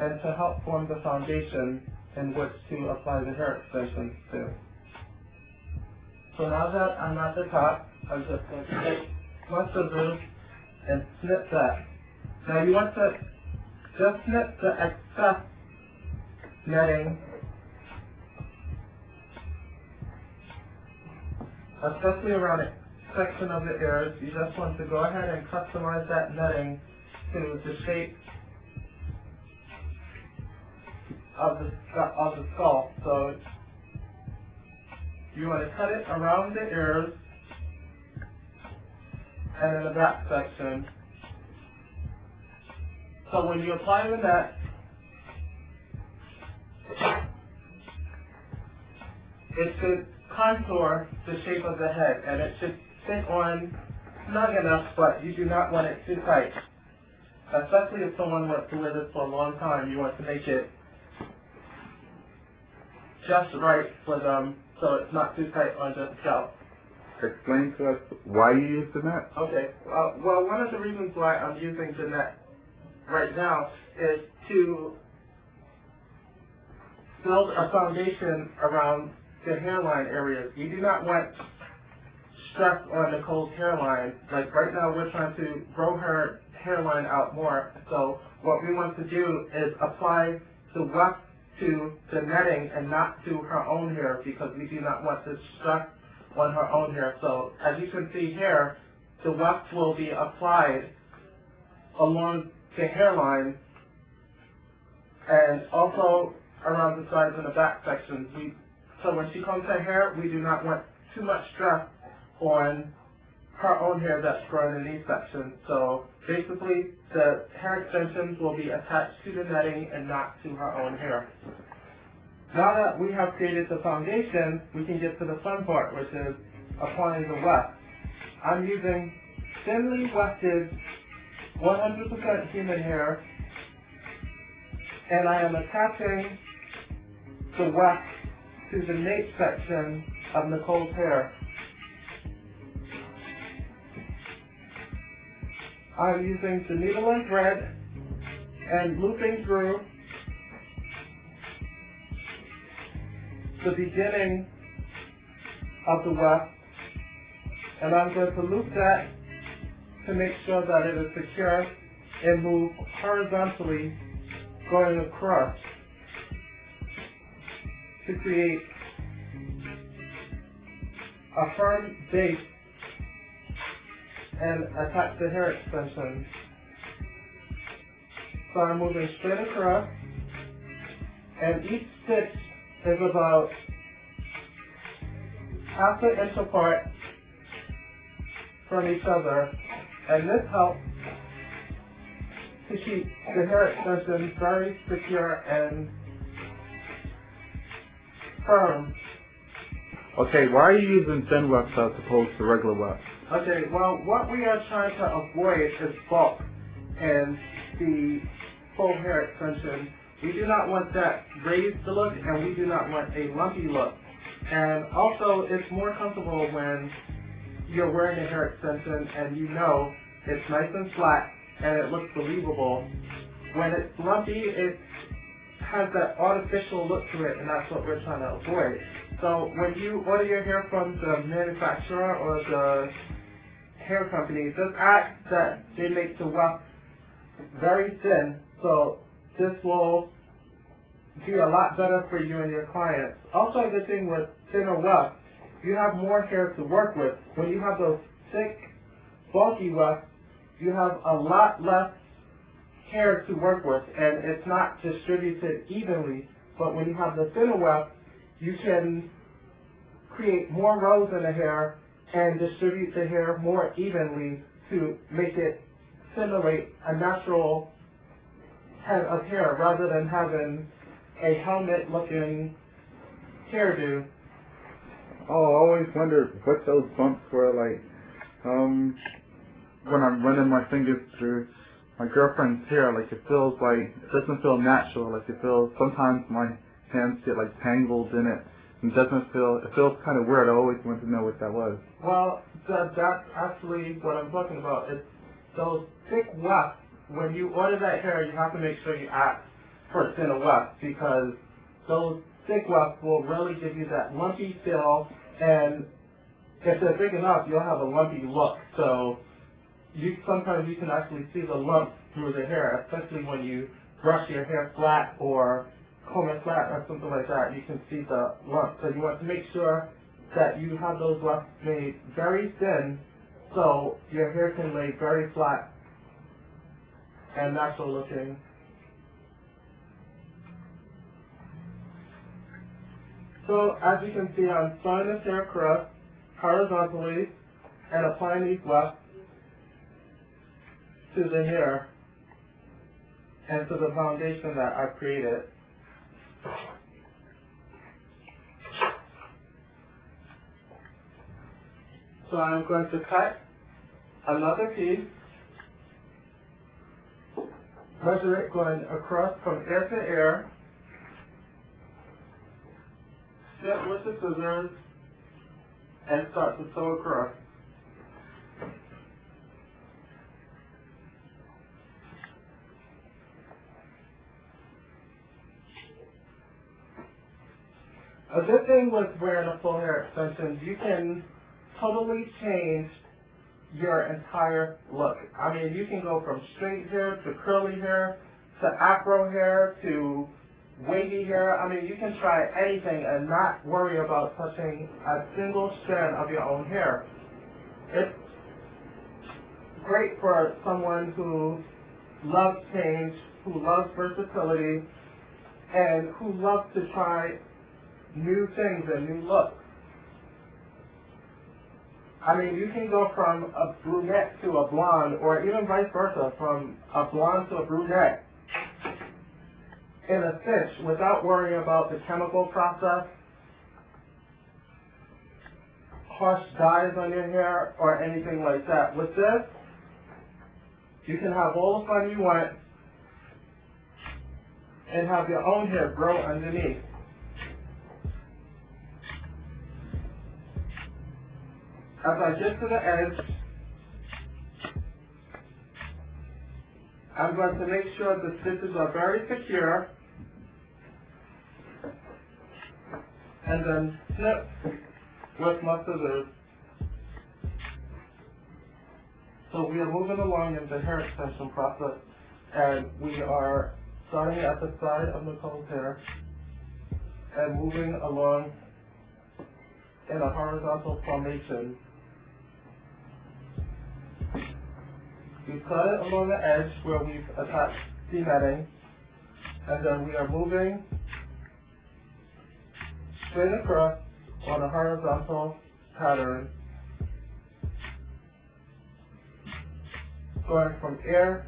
and to help form the foundation in which to apply the hair extensions to. So now that I'm at the top, I'm just going to take my scissors and snip that. Now you want to just snip the excess netting, especially around a section of the ears. You just want to go ahead and customize that netting to the shape of the skull. So you want to cut it around the ears and in the back section. So when you apply the net, it should contour the shape of the head, and it should fit on snug enough, but you do not want it too tight. Especially if someone wants to wear this for a long time, you want to make it just right for them so it's not too tight on the scalp. Explain to us why you use the net. Okay. Well, one of the reasons why I'm using the net right now is to build a foundation around the hairline areas. You do not want stress on Nicole's hairline. Like right now we're trying to grow her hairline out more. So what we want to do is apply the wax to the netting and not to her own hair, because we do not want to stress on her own hair. So as you can see here, the wax will be applied along the hairline and also around the sides and the back sections. So when she combs her hair, we do not want too much stress on her own hair that's growing in these sections. So basically, the hair extensions will be attached to the netting and not to her own hair. Now that we have created the foundation, we can get to the fun part, which is applying the wax. I'm using thinly wefted 100% human hair, and I am attaching the wax to the nape section of Nicole's hair. I'm using the needle and thread and looping through the beginning of the weft, and I'm going to loop that to make sure that it is secure and move horizontally going across to create a firm base and attach the hair extension. So I'm moving straight across, and each stitch is about half an inch apart from each other, and this helps to keep the hair extension very secure and firm. Okay, why are you using thin wax as opposed to regular wax? Okay, well, what we are trying to avoid is bulk in the full hair extension. We do not want that raised look, and we do not want a lumpy look. And also, it's more comfortable when you're wearing a hair extension and you know it's nice and flat and it looks believable. When it's lumpy, it has that artificial look to it, and that's what we're trying to avoid. So when you order your hair from the manufacturer or the hair company, just ask that they make the wax very thin, so this will be a lot better for you and your clients. Also, the thing with thinner wax, you have more hair to work with. When you have those thick, bulky wax, you have a lot less hair to work with, and it's not distributed evenly. But when you have the thinner wax, you can create more rows in the hair and distribute the hair more evenly to make it simulate a natural head of hair rather than having a helmet-looking hairdo. Oh, I always wondered what those bumps were like when I'm running my fingers through my girlfriend's hair. Like it doesn't feel natural. Like it feels, sometimes my hands get like tangled in it. It feels kind of weird. I always wanted to know what that was. Well, that's actually what I'm talking about. It's those thick wefts. When you order that hair, you have to make sure you ask in a weft, because those thick wefts will really give you that lumpy feel, and if they're big enough, you'll have a lumpy look. So sometimes you can actually see the lumps through the hair, especially when you brush your hair flat or comb it flat or something like that. You can see the lumps. So you want to make sure that you have those wefts made very thin, so your hair can lay very flat and natural looking. So as you can see, I'm starting this hair across horizontally and applying these wefts to the hair and to the foundation that I've created. So I'm going to cut another piece, measure it going across from ear to ear, sit with the scissors, and start to sew across. A good thing with wearing a full hair extension, you can totally change your entire look. I mean, you can go from straight hair to curly hair to afro hair to wavy hair. I mean, you can try anything and not worry about touching a single strand of your own hair. It's great for someone who loves change, who loves versatility, and who loves to try new things and new looks. I mean, you can go from a brunette to a blonde, or even vice versa, from a blonde to a brunette in a cinch without worrying about the chemical process, harsh dyes on your hair, or anything like that. With this, you can have all the fun you want and have your own hair grow underneath. As I get to the edge, I'm going to make sure the stitches are very secure, and then snip with my scissors. So we are moving along in the hair extension process, and we are starting at the side of Nicole's hair and moving along in a horizontal formation. We started along the edge where we've attached the netting, and then we are moving straight across on a horizontal pattern, going from ear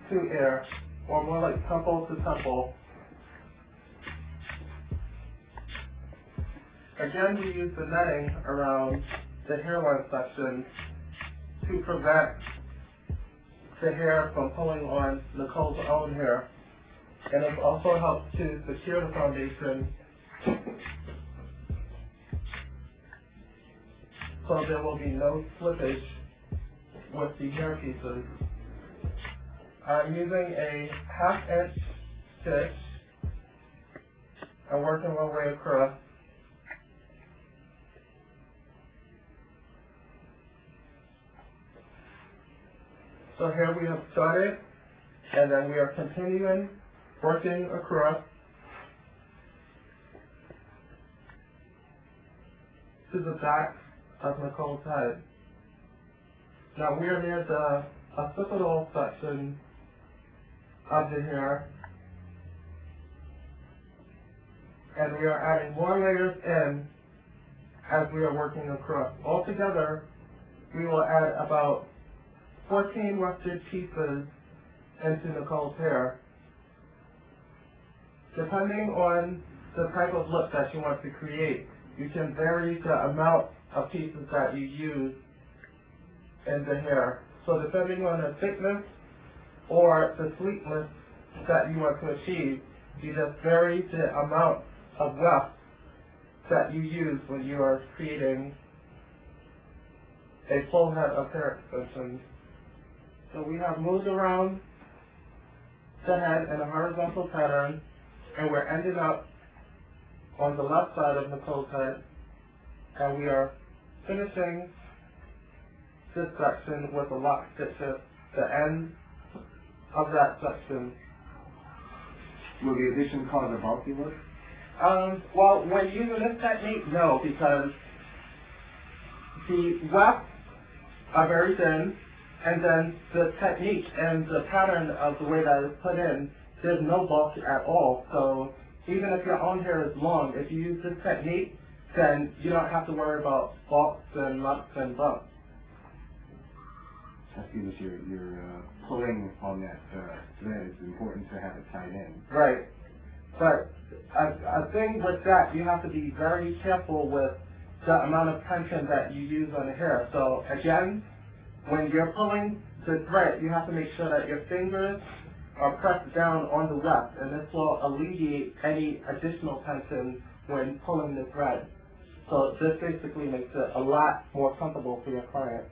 to ear, or more like temple to temple. Again, we use the netting around the hairline section to prevent the hair from pulling on Nicole's own hair, and it also helps to secure the foundation so there will be no slippage with the hair pieces. I'm using a 1/2 inch stitch and working my way across. So here we have started, and then we are continuing working across to the back of Nicole's head. Now we are near the occipital section of the hair, and we are adding more layers in as we are working across. Altogether, we will add about 14 wefted pieces into Nicole's hair. Depending on the type of look that you want to create, you can vary the amount of pieces that you use in the hair. So depending on the thickness or the sweetness that you want to achieve, you just vary the amount of weft that you use when you are creating a full head of hair extensions. So we have moved around the head in a horizontal pattern, and we're ending up on the left side of Nicole's head, and we are finishing this section with a lock stitch at the end of that section. Will the addition cause a bulky look? Well, when using this technique, no, because the wefts are very thin, and then the technique and the pattern of the way that it's put in, there's no bulk at all. So even if your own hair is long, if you use this technique, then you don't have to worry about bulks and lumps and bumps. I see that you're pulling on that thread. It's important to have it tied in. Right. But I think with that, you have to be very careful with the amount of tension that you use on the hair. So again, when you're pulling the thread, you have to make sure that your fingers are pressed down on the weft, and this will alleviate any additional tension when pulling the thread. So this basically makes it a lot more comfortable for your client.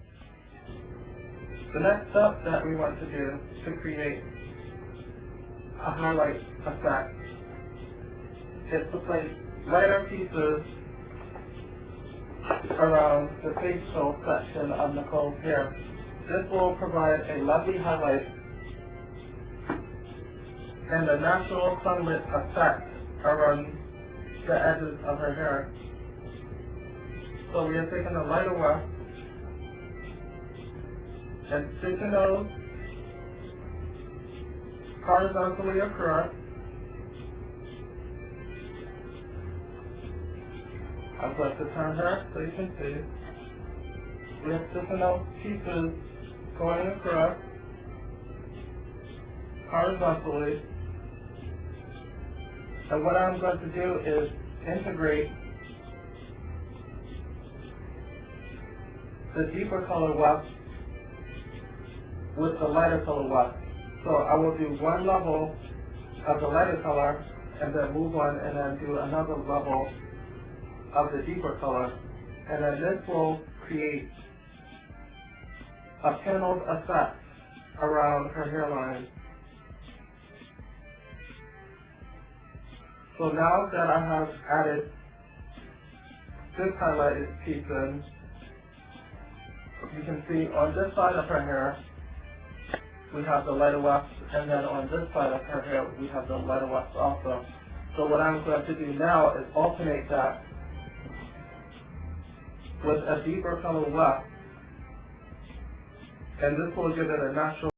The next step that we want to do to create a highlight effect is to place lighter pieces around the facial section of Nicole's hair. This will provide a lovely highlight and a natural sunlit effect around the edges of her hair. So we are taking a lighter weft and stitching those horizontally across. I'm going to turn her so you can see. We are stitching those pieces going across horizontally. And what I'm going to do is integrate the deeper color weft with the lighter color weft. So I will do one level of the lighter color and then move on and then do another level of the deeper color. And then this will create a paneled effect around her hairline. So now that I have added this highlighted piece in, you can see on this side of her hair, we have the lighter weft, and then on this side of her hair, we have the lighter weft also. So what I'm going to do now is alternate that with a deeper color weft, and this will give it a natural